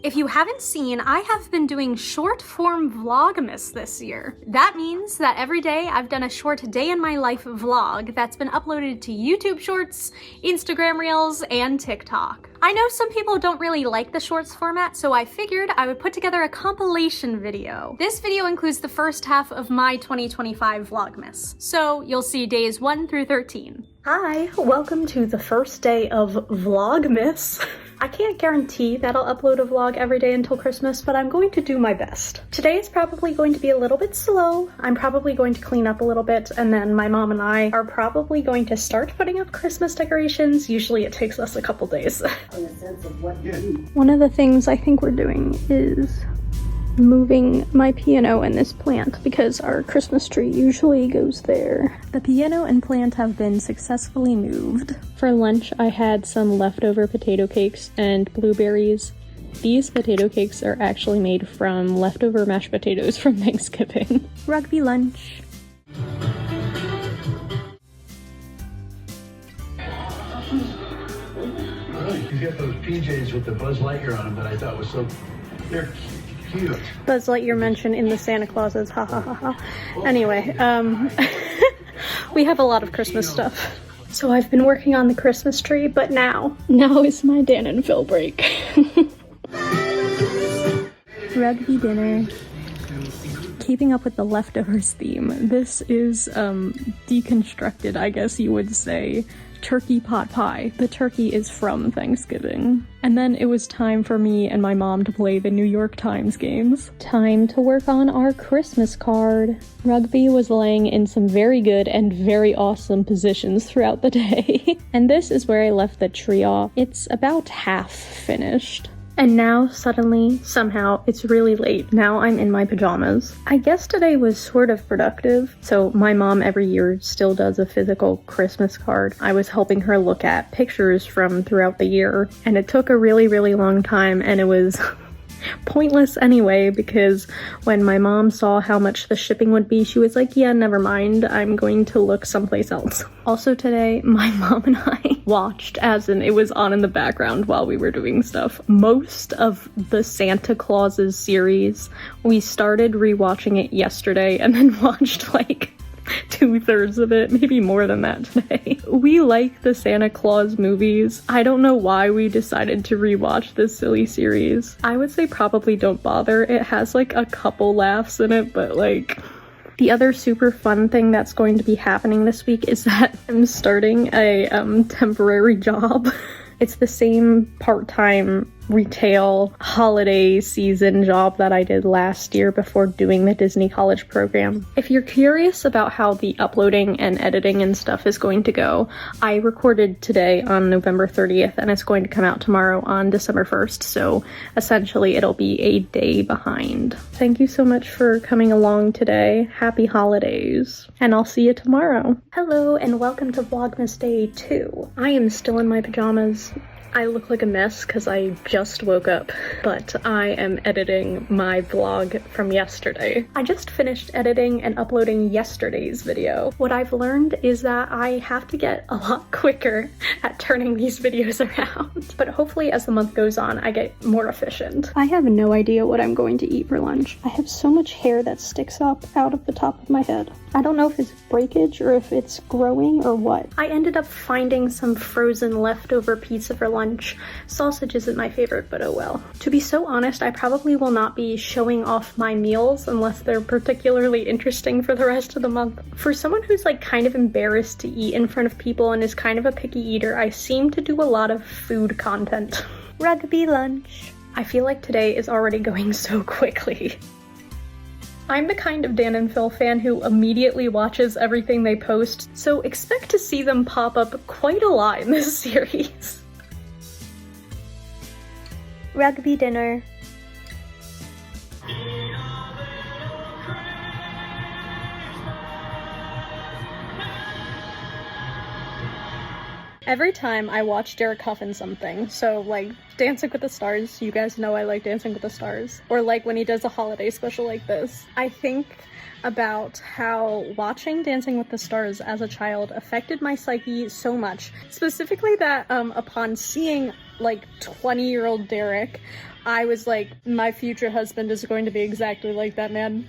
If you haven't seen, I have been doing short form Vlogmas this year. That means that every day I've done a short day in my life vlog that's been uploaded to YouTube Shorts, Instagram Reels, and TikTok. I know some people don't really like the shorts format, so I figured I would put together a compilation video. This video includes the first half of my 2025 Vlogmas, so you'll see days 1 through 13. Hi, welcome to the first day of Vlogmas. I can't guarantee that I'll upload a vlog every day until Christmas, but I'm going to do my best. Today is probably going to be a little bit slow. I'm probably going to clean up a little bit, and then my mom and I are probably going to start putting up Christmas decorations. Usually it takes us a couple days. One of the things I think we're doing is moving my piano and this plant because our Christmas tree usually goes there. The piano and plant have been successfully moved. For lunch, I had some leftover potato cakes and blueberries. These potato cakes are actually made from leftover mashed potatoes from Thanksgiving. Rugby lunch. You get those PJs with the Buzz Lightyear on them that I thought was so... They're cute. Buzz Lightyear mentioned in the Santa Clauses, ha ha ha ha. Anyway, we have a lot of Christmas stuff. So I've been working on the Christmas tree, but now is my Dan and Phil break. Rugby dinner. Keeping up with the leftovers theme. This is deconstructed, I guess you would say. Turkey pot pie. The turkey is from Thanksgiving. And then it was time for me and my mom to play the New York Times games. Time to work on our Christmas card. Rugby was laying in some very good and very awesome positions throughout the day. And this is where I left the tree off. It's about half finished. And now, suddenly, somehow, it's really late. Now I'm in my pajamas. I guess today was sort of productive. So my mom every year still does a physical Christmas card. I was helping her look at pictures from throughout the year, and it took a really, really long time, and it was pointless anyway, because when my mom saw how much the shipping would be, she was like, yeah, never mind, I'm going to look someplace else. Also today, my mom and I watched, as in it was on in the background while we were doing stuff, most of the Santa Clauses series. We started rewatching it yesterday and then watched like 2/3 of it, maybe more than that today. We like the Santa Claus movies. I don't know why we decided to rewatch this silly series. I would say probably don't bother. It has like a couple laughs in it, but like... The other super fun thing that's going to be happening this week is that I'm starting a temporary job. It's the same part-time retail holiday season job that I did last year before doing the Disney College program. If you're curious about how the uploading and editing and stuff is going to go, I recorded today on November 30th and it's going to come out tomorrow on December 1st, so essentially it'll be a day behind. Thank you so much for coming along today. Happy holidays, and I'll see you tomorrow. Hello and welcome to Vlogmas Day 2. I am still in my pajamas. I look like a mess because I just woke up, but I am editing my vlog from yesterday. I just finished editing and uploading yesterday's video. What I've learned is that I have to get a lot quicker at turning these videos around, but hopefully as the month goes on, I get more efficient. I have no idea what I'm going to eat for lunch. I have so much hair that sticks up out of the top of my head. I don't know if it's breakage or if it's growing or what. I ended up finding some frozen leftover pizza for lunch. Sausage isn't my favorite, but oh well. To be so honest, I probably will not be showing off my meals unless they're particularly interesting for the rest of the month. For someone who's like kind of embarrassed to eat in front of people and is kind of a picky eater, I seem to do a lot of food content. Rugby lunch. I feel like today is already going so quickly. I'm the kind of Dan and Phil fan who immediately watches everything they post, so expect to see them pop up quite a lot in this series. Rugby dinner. Every time I watch Derek Huff in something, so like Dancing with the Stars, you guys know I like Dancing with the Stars, or like when he does a holiday special like this, I think about how watching Dancing with the Stars as a child affected my psyche so much. Specifically that upon seeing like 20-year-old Derek, I was like, my future husband is going to be exactly like that man.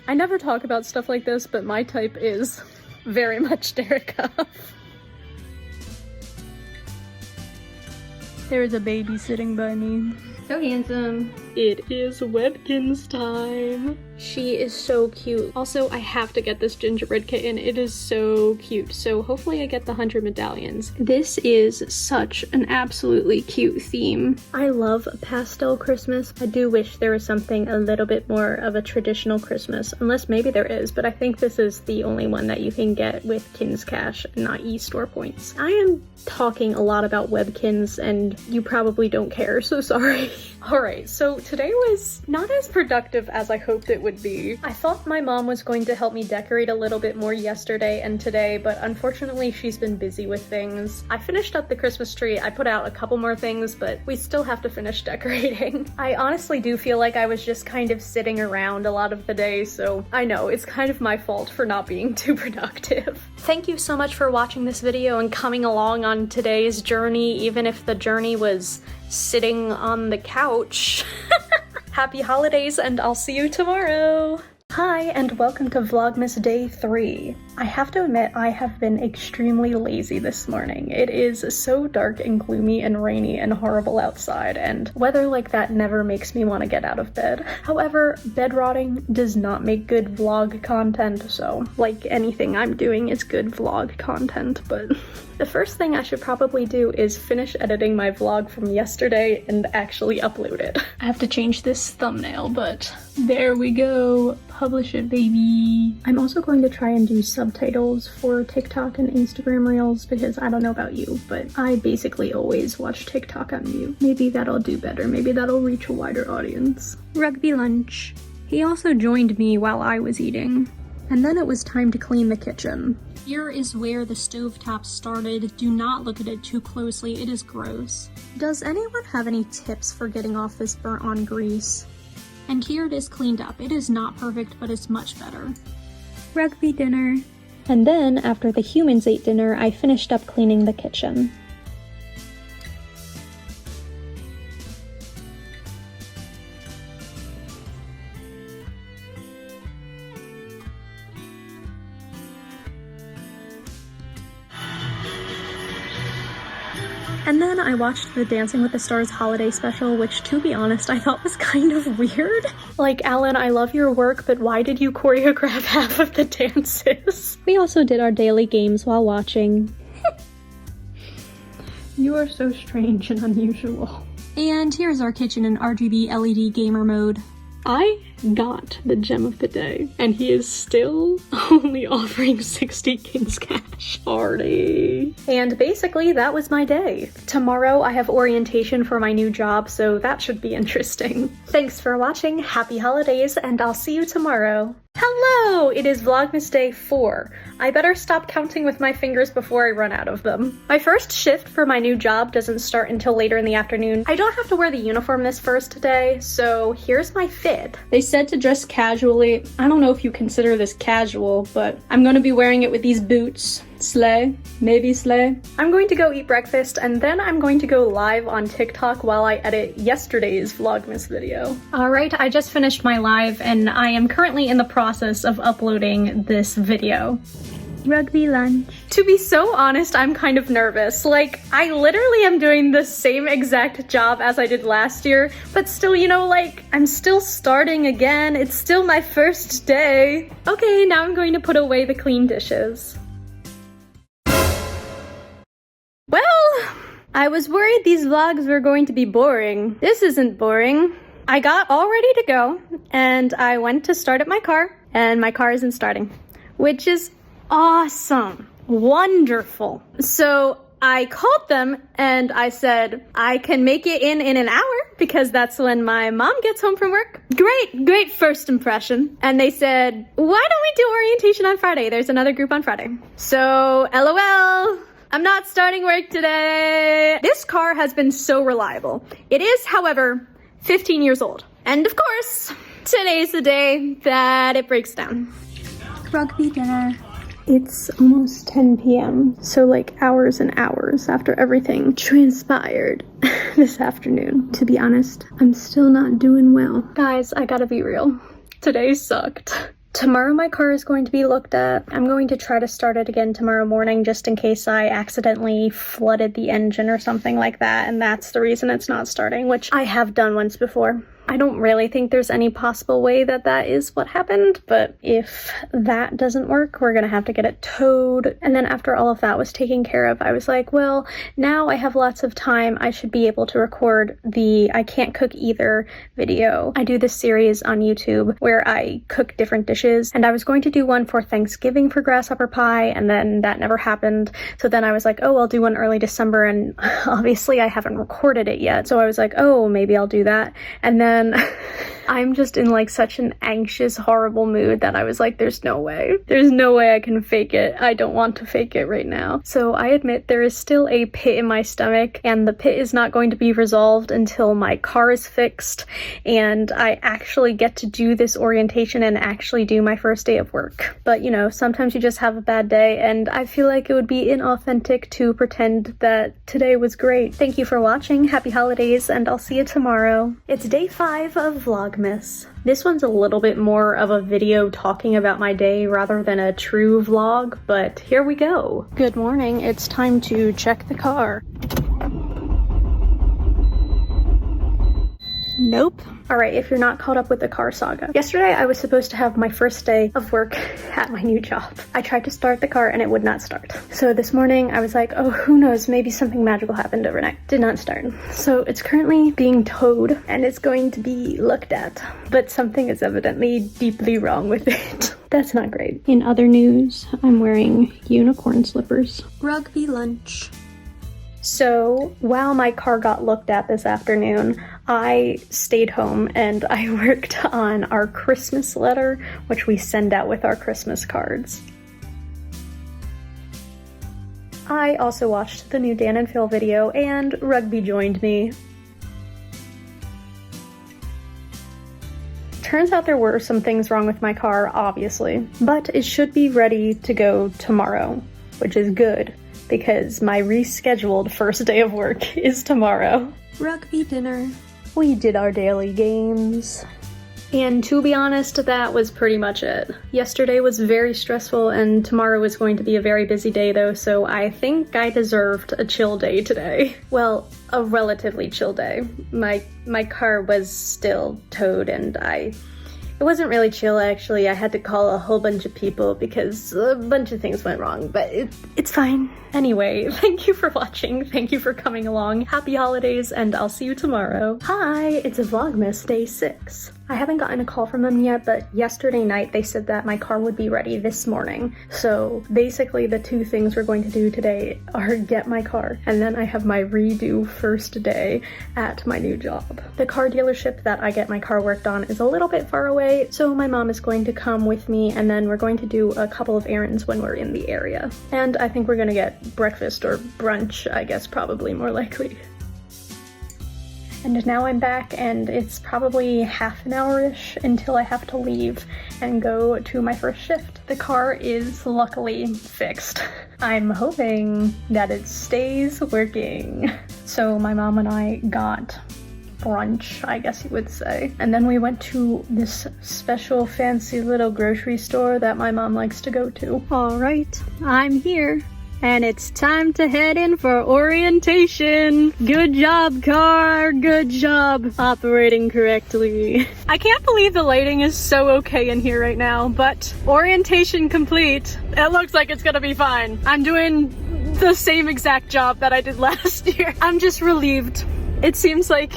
I never talk about stuff like this, but my type is very much Derek Huff. There is a baby sitting by me. So handsome. It is Webkinz time. She is so cute. Also, I have to get this gingerbread kitten. It is so cute. So hopefully I get the 100 medallions. This is such an absolutely cute theme. I love a pastel Christmas. I do wish there was something a little bit more of a traditional Christmas, unless maybe there is, but I think this is the only one that you can get with Kinz Cash, not e-store points. I am talking a lot about Webkinz and you probably don't care, so sorry. Alright, so today was not as productive as I hoped it would be. I thought my mom was going to help me decorate a little bit more yesterday and today, but unfortunately she's been busy with things. I finished up the Christmas tree, I put out a couple more things, but we still have to finish decorating. I honestly do feel like I was just kind of sitting around a lot of the day, so I know, it's kind of my fault for not being too productive. Thank you so much for watching this video and coming along on today's journey, even if the journey was sitting on the couch. Happy holidays, and I'll see you tomorrow! Hi, and welcome to Vlogmas Day 3. I have to admit, I have been extremely lazy this morning. It is so dark and gloomy and rainy and horrible outside, and weather like that never makes me want to get out of bed. However, bed rotting does not make good vlog content, so like anything I'm doing is good vlog content, but the first thing I should probably do is finish editing my vlog from yesterday and actually upload it. I have to change this thumbnail, but there we go. Publish it, baby. I'm also going to try and do subtitles for TikTok and Instagram Reels because I don't know about you, but I basically always watch TikTok on mute. Maybe that'll do better. Maybe that'll reach a wider audience. Rugby lunch. He also joined me while I was eating. And then it was time to clean the kitchen. Here is where the stovetop started. Do not look at it too closely, it is gross. Does anyone have any tips for getting off this burnt on grease? And here it is cleaned up. It is not perfect, but it's much better. Rugby dinner. And then, after the humans ate dinner, I finished up cleaning the kitchen. And then I watched the Dancing with the Stars holiday special, which, to be honest, I thought was kind of weird. Like, Alan, I love your work, but why did you choreograph half of the dances? We also did our daily games while watching. You are so strange and unusual. And here's our kitchen in RGB LED gamer mode. I got the gem of the day, and he is still only offering 60 Kinz Cash. Party. And basically, that was my day. Tomorrow, I have orientation for my new job, so that should be interesting. Thanks for watching, happy holidays, and I'll see you tomorrow. Hello! It is Vlogmas Day 4. I better stop counting with my fingers before I run out of them. My first shift for my new job doesn't start until later in the afternoon. I don't have to wear the uniform this first day, so here's my fit. They said to dress casually. I don't know if you consider this casual, but I'm gonna be wearing it with these boots. Slay. Maybe slay. I'm going to go eat breakfast, and then I'm going to go live on TikTok while I edit yesterday's Vlogmas video. Alright, I just finished my live, and I am currently in the process of uploading this video. Rugby lunch. To be so honest, I'm kind of nervous. Like, I literally am doing the same exact job as I did last year, but still, you know, like, I'm still starting again. It's still my first day. Okay, now I'm going to put away the clean dishes. Well, I was worried these vlogs were going to be boring. This isn't boring. I got all ready to go, and I went to start up my car, and my car isn't starting, which is awesome. Wonderful. So I called them, and I said, I can make it in an hour, because that's when my mom gets home from work. Great first impression. And they said, why don't we do orientation on Friday? There's another group on Friday. So, LOL. I'm not starting work today. This car has been so reliable. It is, however, 15 years old. And of course, today's the day that it breaks down. Rugby dinner. It's almost 10 p.m. So like hours and hours after everything transpired. this afternoon. To be honest, I'm still not doing well. Guys, I gotta be real. Today sucked. Tomorrow my car is going to be looked at. I'm going to try to start it again tomorrow morning just in case I accidentally flooded the engine or something like that, and that's the reason it's not starting, which I have done once before. I don't really think there's any possible way that that is what happened, but if that doesn't work, we're gonna have to get it towed. And then after all of that was taken care of, I was like, well, now I have lots of time. I should be able to record the I Can't Cook Either video. I do this series on YouTube where I cook different dishes, and I was going to do one for Thanksgiving for grasshopper pie, and then that never happened. So then I was like, oh, I'll do one early December, and obviously I haven't recorded it yet. So I was like, oh, maybe I'll do that. And then I'm just in like such an anxious, horrible mood that I was like, there's no way. There's no way I can fake it. I don't want to fake it right now. So I admit there is still a pit in my stomach, and the pit is not going to be resolved until my car is fixed and I actually get to do this orientation and actually do my first day of work. But you know, sometimes you just have a bad day, and I feel like it would be inauthentic to pretend that today was great. Thank you for watching. Happy holidays, and I'll see you tomorrow. It's day 5 of Vlogmas. This one's a little bit more of a video talking about my day rather than a true vlog, but here we go. Good morning, it's time to check the car. Nope. Alright, if you're not caught up with the car saga. Yesterday I was supposed to have my first day of work at my new job. I tried to start the car and it would not start. So this morning I was like, oh, who knows, maybe something magical happened overnight. Did not start. So it's currently being towed and it's going to be looked at. But something is evidently deeply wrong with it. That's not great. In other news, I'm wearing unicorn slippers. Rugby lunch. So while my car got looked at this afternoon, I stayed home and I worked on our Christmas letter, which we send out with our Christmas cards. I also watched the new Dan and Phil video, and Rugby joined me. Turns out there were some things wrong with my car, obviously, but it should be ready to go tomorrow, which is good, because my rescheduled first day of work is tomorrow. Rugby dinner. We did our daily games. And to be honest, that was pretty much it. Yesterday was very stressful, and tomorrow is going to be a very busy day though, so I think I deserved a chill day today. Well, a relatively chill day. My car was still towed, and it wasn't really chill actually. I had to call a whole bunch of people because a bunch of things went wrong, but it's fine. Anyway, thank you for watching. Thank you for coming along. Happy holidays, and I'll see you tomorrow. Hi, it's a Vlogmas day 6. I haven't gotten a call from them yet, but yesterday night they said that my car would be ready this morning. So basically the two things we're going to do today are get my car, and then I have my redo first day at my new job. The car dealership that I get my car worked on is a little bit far away, so my mom is going to come with me, and then we're going to do a couple of errands when we're in the area. And I think we're gonna get breakfast or brunch, I guess, probably more likely. And now I'm back, and it's probably half an hour-ish until I have to leave and go to my first shift. The car is luckily fixed. I'm hoping that it stays working. So my mom and I got brunch, I guess you would say. And then we went to this special fancy little grocery store that my mom likes to go to. All right, I'm here. And it's time to head in for orientation. Good job, car. Good job operating correctly. I can't believe the lighting is so okay in here right now, but orientation complete. It looks like it's gonna be fine. I'm doing the same exact job that I did last year. I'm just relieved. It seems like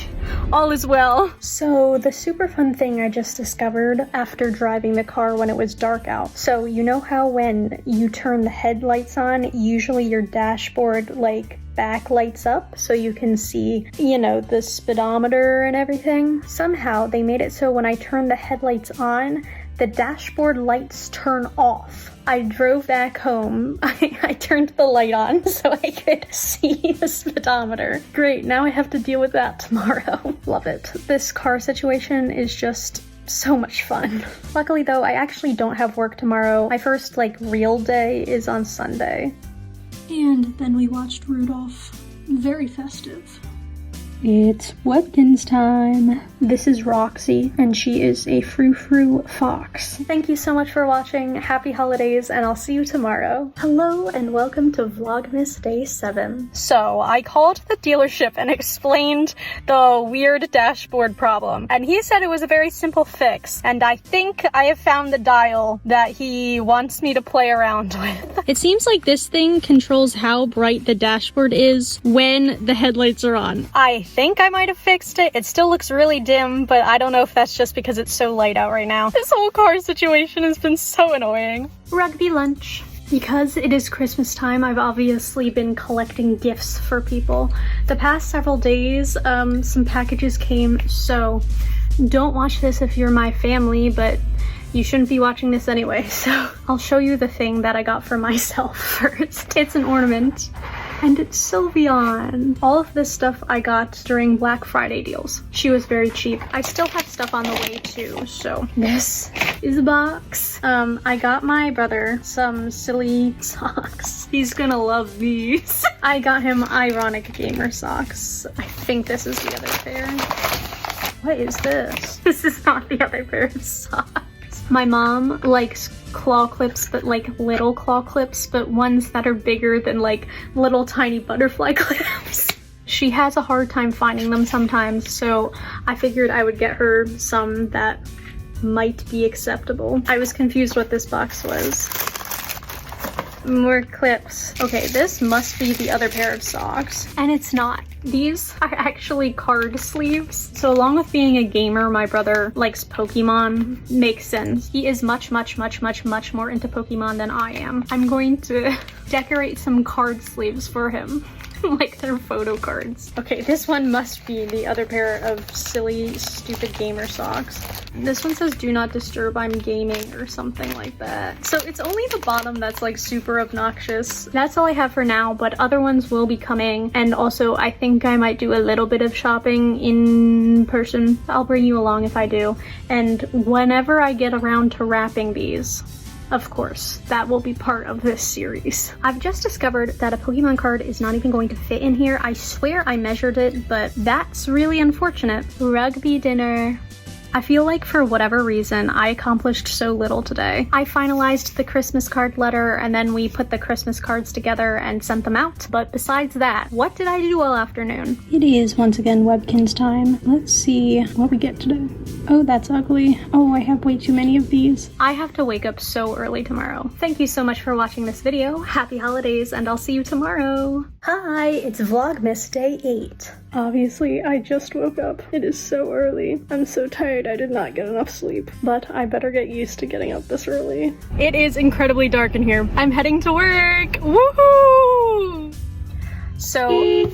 all is well. So the super fun thing I just discovered after driving the car when it was dark out. So you know how when you turn the headlights on, usually your dashboard like backlights up so you can see, you know, the speedometer and everything? Somehow they made it so when I turn the headlights on, the dashboard lights turn off. I drove back home. I turned the light on so I could see the speedometer. Great, now I have to deal with that tomorrow. Love it. This car situation is just so much fun. Luckily though, I actually don't have work tomorrow. My first real day is on Sunday. And then we watched Rudolph. Very festive. It's Webkins time. This is Roxy, and she is a frou-frou fox. Thank you so much for watching. Happy holidays, and I'll see you tomorrow. Hello, and welcome to Vlogmas Day 7. So, I called the dealership and explained the weird dashboard problem, and he said it was a very simple fix, and I think I have found the dial that he wants me to play around with. It seems like this thing controls how bright the dashboard is when the headlights are on. I think I might have fixed it. It still looks really dim, but I don't know if that's just because it's so light out right now. This whole car situation has been so annoying. Rugby lunch. Because it is Christmas time, I've obviously been collecting gifts for people. The past several days, some packages came, so don't watch this if you're my family, but you shouldn't be watching this anyway, so I'll show you the thing that I got for myself first. It's an ornament, and it's Sylveon. All of this stuff I got during Black Friday deals. She was very cheap. I still have stuff on the way too, so this is a box. I got my brother some silly socks. He's gonna love these. I got him ironic gamer socks. I think this is the other pair. What is this? This is not the other pair of socks. My mom likes claw clips, but like little claw clips, but ones that are bigger than like little tiny butterfly clips. She has a hard time finding them sometimes, so I figured I would get her some that might be acceptable. I was confused what this box was. More clips. Okay, this must be the other pair of socks. And it's not. These are actually card sleeves. So along with being a gamer, my brother likes Pokemon. Makes sense. He is much more into Pokemon than I am. I'm going to decorate some card sleeves for him. Like they're photo cards. Okay, this one must be the other pair of silly, stupid gamer socks. This one says do not disturb, I'm gaming or something like that. So it's only the bottom that's like super obnoxious. That's all I have for now, but other ones will be coming. And also I think I might do a little bit of shopping in person. I'll bring you along if I do. And whenever I get around to wrapping these, of course, that will be part of this series. I've just discovered that a Pokemon card is not even going to fit in here. I swear I measured it, but that's really unfortunate. Rugby dinner. I feel like for whatever reason, I accomplished so little today. I finalized the Christmas card letter and then we put the Christmas cards together and sent them out. But besides that, what did I do all afternoon? It is once again Webkins time. Let's see what we get today. Oh, that's ugly. Oh, I have way too many of these. I have to wake up so early tomorrow. Thank you so much for watching this video. Happy holidays, and I'll see you tomorrow. Hi, it's Vlogmas Day 8. Obviously, I just woke up. It is so early. I'm so tired I did not get enough sleep, but I better get used to getting up this early. It is incredibly dark in here. I'm heading to work! Woohoo! So...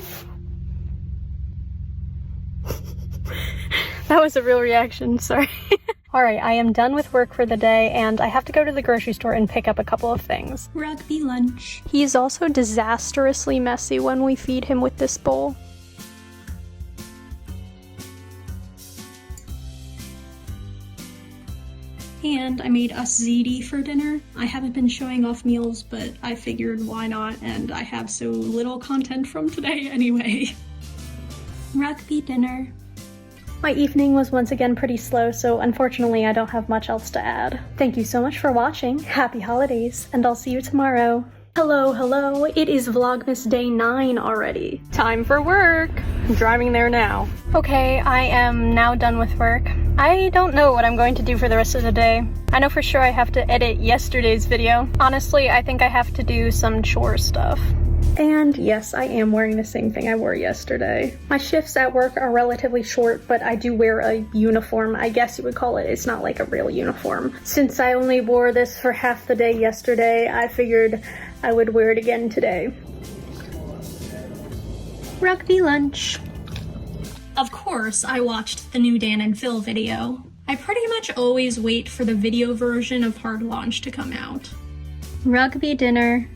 that was a real reaction, sorry. Alright, I am done with work for the day, and I have to go to the grocery store and pick up a couple of things. Rugby lunch. He's also disastrously messy when we feed him with this bowl. And I made us ziti for dinner. I haven't been showing off meals, but I figured why not, and I have so little content from today anyway. Rugby dinner. My evening was once again pretty slow, so unfortunately I don't have much else to add. Thank you so much for watching, happy holidays, and I'll see you tomorrow. Hello, it is Vlogmas Day 9 already. Time for work! I'm driving there now. Okay, I am now done with work. I don't know what I'm going to do for the rest of the day. I know for sure I have to edit yesterday's video. Honestly, I think I have to do some chore stuff. And yes, I am wearing the same thing I wore yesterday. My shifts at work are relatively short, but I do wear a uniform, I guess you would call it. It's not like a real uniform. Since I only wore this for half the day yesterday, I figured I would wear it again today. Rugby lunch. Of course, I watched the new Dan and Phil video. I pretty much always wait for the video version of Hard Launch to come out. Rugby dinner.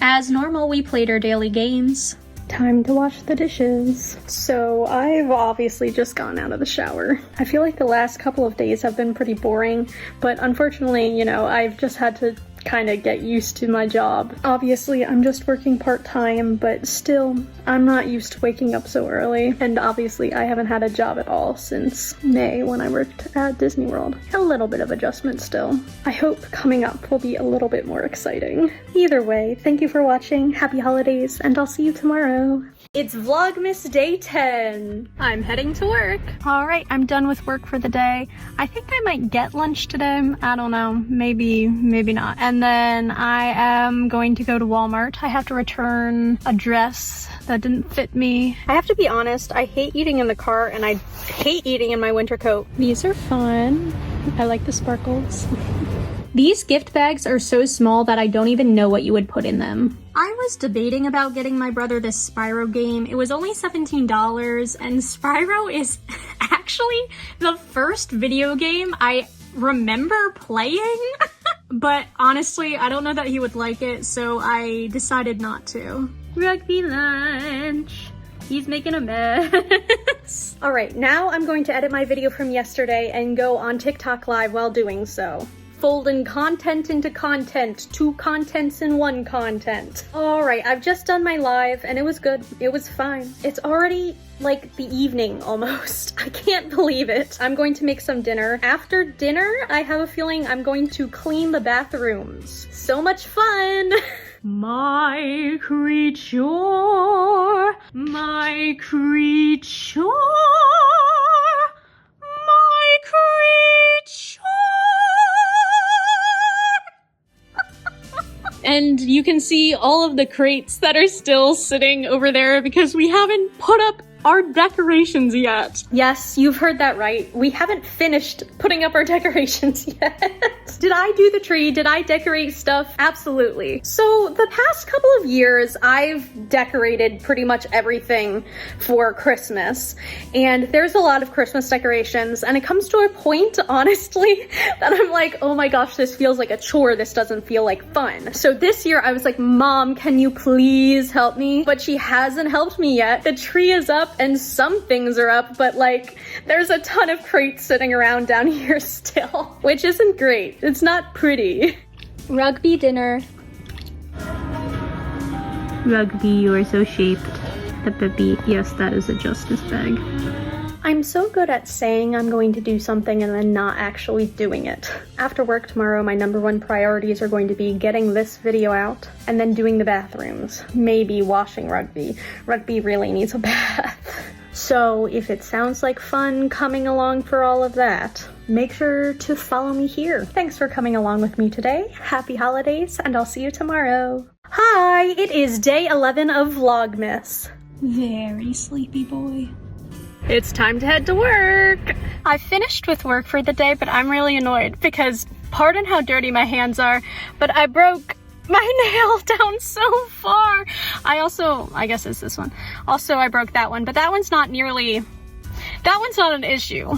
As normal, we played our daily games. Time to wash the dishes. So I've obviously just gotten out of the shower. I feel like the last couple of days have been pretty boring, but unfortunately, you know, I've just had to kind of get used to my job. Obviously, I'm just working part-time, but still, I'm not used to waking up so early. And obviously, I haven't had a job at all since May when I worked at Disney World. A little bit of adjustment still. I hope coming up will be a little bit more exciting. Either way, thank you for watching, happy holidays, and I'll see you tomorrow. It's Vlogmas day 10. I'm heading to work. All right, I'm done with work for the day. I think I might get lunch today. I don't know, maybe not. And then I am going to go to Walmart. I have to return a dress that didn't fit me. I have to be honest, I hate eating in the car and I hate eating in my winter coat. These are fun. I like the sparkles. These gift bags are so small that I don't even know what you would put in them. I was debating about getting my brother this Spyro game. It was only $17, and Spyro is actually the first video game I remember playing. But honestly, I don't know that he would like it, so I decided not to. Rugby lunch. He's making a mess. All right, now I'm going to edit my video from yesterday and go on TikTok Live while doing so. Folding content into content, 2 contents in 1 content. All right, I've just done my live and it was good. It was fine. It's already like the evening almost. I can't believe it. I'm going to make some dinner. After dinner, I have a feeling I'm going to clean the bathrooms. So much fun. My creature, my creature, my creature. And you can see all of the crates that are still sitting over there because we haven't put up our decorations yet. Yes, you've heard that right. We haven't finished putting up our decorations yet. Did I do the tree? Did I decorate stuff? Absolutely. So the past couple of years, I've decorated pretty much everything for Christmas. And there's a lot of Christmas decorations. And it comes to a point, honestly, that I'm like, oh my gosh, this feels like a chore. This doesn't feel like fun. So this year I was like, Mom, can you please help me? But she hasn't helped me yet. The tree is up and some things are up, but like there's a ton of crates sitting around down here still, which isn't great. It's not pretty. Rugby dinner. Rugby, you are so shaped. The baby. Yes, that is a justice bag. I'm so good at saying I'm going to do something and then not actually doing it. After work tomorrow, my #1 priorities are going to be getting this video out and then doing the bathrooms. Maybe washing Rugby. Rugby really needs a bath. So if it sounds like fun coming along for all of that, make sure to follow me here. Thanks for coming along with me today. Happy holidays, and I'll see you tomorrow. Hi, it is day 11 of Vlogmas. Very sleepy boy. It's time to head to work. I finished with work for the day, but I'm really annoyed because pardon how dirty my hands are, but I broke my nail down so far. I guess it's this one. Also, I broke that one, but that one's not an issue.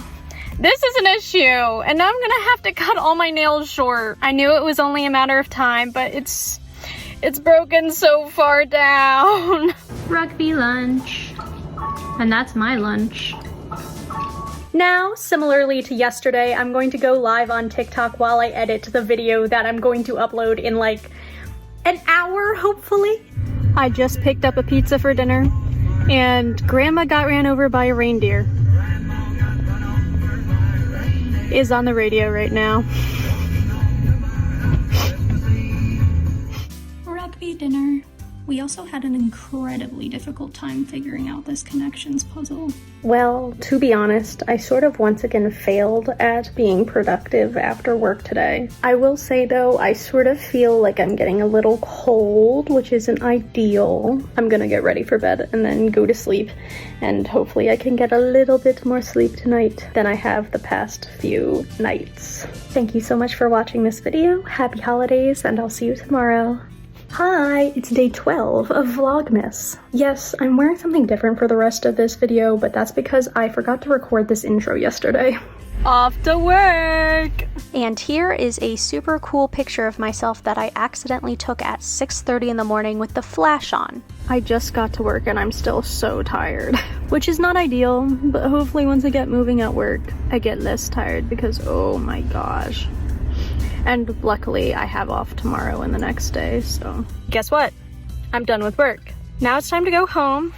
This is an issue, and now I'm gonna have to cut all my nails short. I knew it was only a matter of time, but it's broken so far down. Rugby lunch. And that's my lunch. Now, similarly to yesterday, I'm going to go live on TikTok while I edit the video that I'm going to upload in like an hour, hopefully. I just picked up a pizza for dinner, and Grandma got ran over by a reindeer. Is on the radio right now. Rugby dinner. We also had an incredibly difficult time figuring out this connections puzzle. Well, to be honest, I sort of once again failed at being productive after work today. I will say though, I sort of feel like I'm getting a little cold, which isn't ideal. I'm gonna get ready for bed and then go to sleep, and hopefully I can get a little bit more sleep tonight than I have the past few nights. Thank you so much for watching this video. Happy holidays, and I'll see you tomorrow. Hi, it's day 12 of Vlogmas. Yes, I'm wearing something different for the rest of this video, but that's because I forgot to record this intro yesterday. Off to work! And here is a super cool picture of myself that I accidentally took at 6:30 in the morning with the flash on. I just got to work and I'm still so tired, which is not ideal, but hopefully once I get moving at work, I get less tired because oh my gosh. And luckily I have off tomorrow and the next day, so. Guess what? I'm done with work. Now it's time to go home,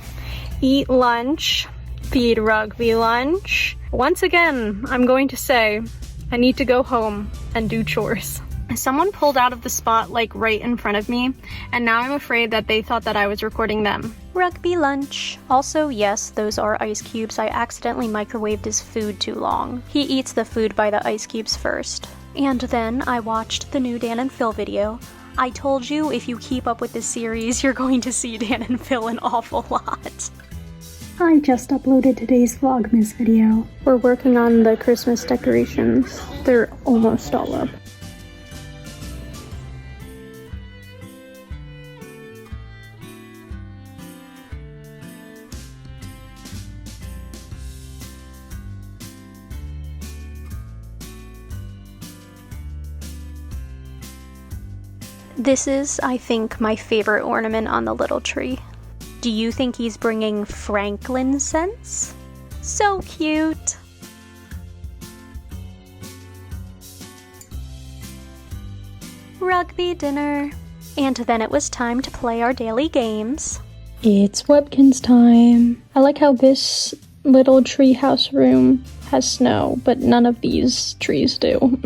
eat lunch, feed Rugby lunch. Once again, I'm going to say, I need to go home and do chores. Someone pulled out of the spot like right in front of me, and now I'm afraid that they thought that I was recording them. Rugby lunch. Also, yes, those are ice cubes. I accidentally microwaved his food too long. He eats the food by the ice cubes first. And then I watched the new Dan and Phil video. I told you if you keep up with this series, you're going to see Dan and Phil an awful lot. I just uploaded today's Vlogmas video. We're working on the Christmas decorations. They're almost all up. This is, I think, my favorite ornament on the little tree. Do you think he's bringing frankincense? So cute! Rugby dinner. And then it was time to play our daily games. It's Webkinz time. I like how this little treehouse room has snow, but none of these trees do.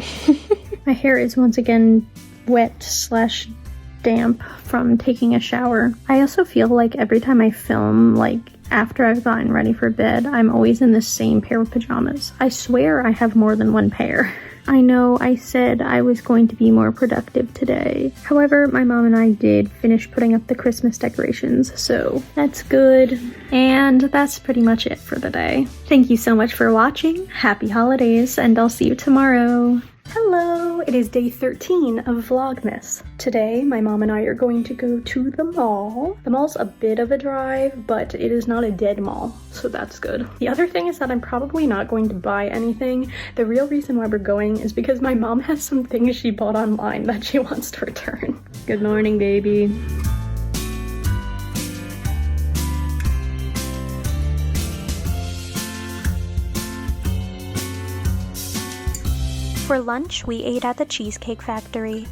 My hair is once again wet/damp from taking a shower. I also feel like every time I film, like after I've gotten ready for bed, I'm always in the same pair of pajamas. I swear I have more than one pair. I know I said I was going to be more productive today. However, my mom and I did finish putting up the Christmas decorations, so that's good. And that's pretty much it for the day. Thank you so much for watching. Happy holidays, and I'll see you tomorrow. Hello! It is day 13 of Vlogmas. Today, my mom and I are going to go to the mall. The mall's a bit of a drive, but it is not a dead mall, so that's good. The other thing is that I'm probably not going to buy anything. The real reason why we're going is because my mom has some things she bought online that she wants to return. Good morning, baby. For lunch, we ate at the Cheesecake Factory.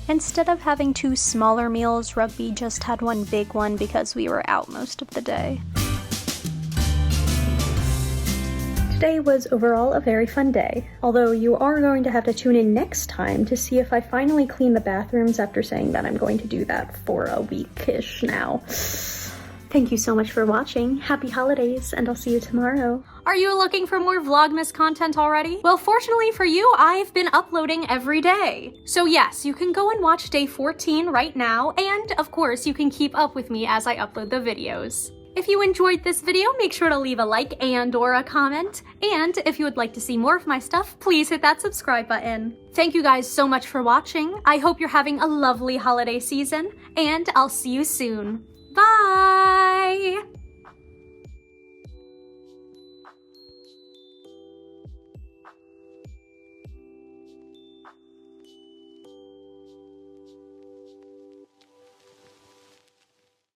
Instead of having 2 smaller meals, Rugby just had one big one because we were out most of the day. Today was overall a very fun day, although you are going to have to tune in next time to see if I finally clean the bathrooms after saying that I'm going to do that for a week-ish now. Thank you so much for watching. Happy holidays, and I'll see you tomorrow. Are you looking for more Vlogmas content already? Well, fortunately for you, I've been uploading every day. So yes, you can go and watch day 14 right now, and of course, you can keep up with me as I upload the videos. If you enjoyed this video, make sure to leave a like and/or a comment. And if you would like to see more of my stuff, please hit that subscribe button. Thank you guys so much for watching. I hope you're having a lovely holiday season, and I'll see you soon. Bye!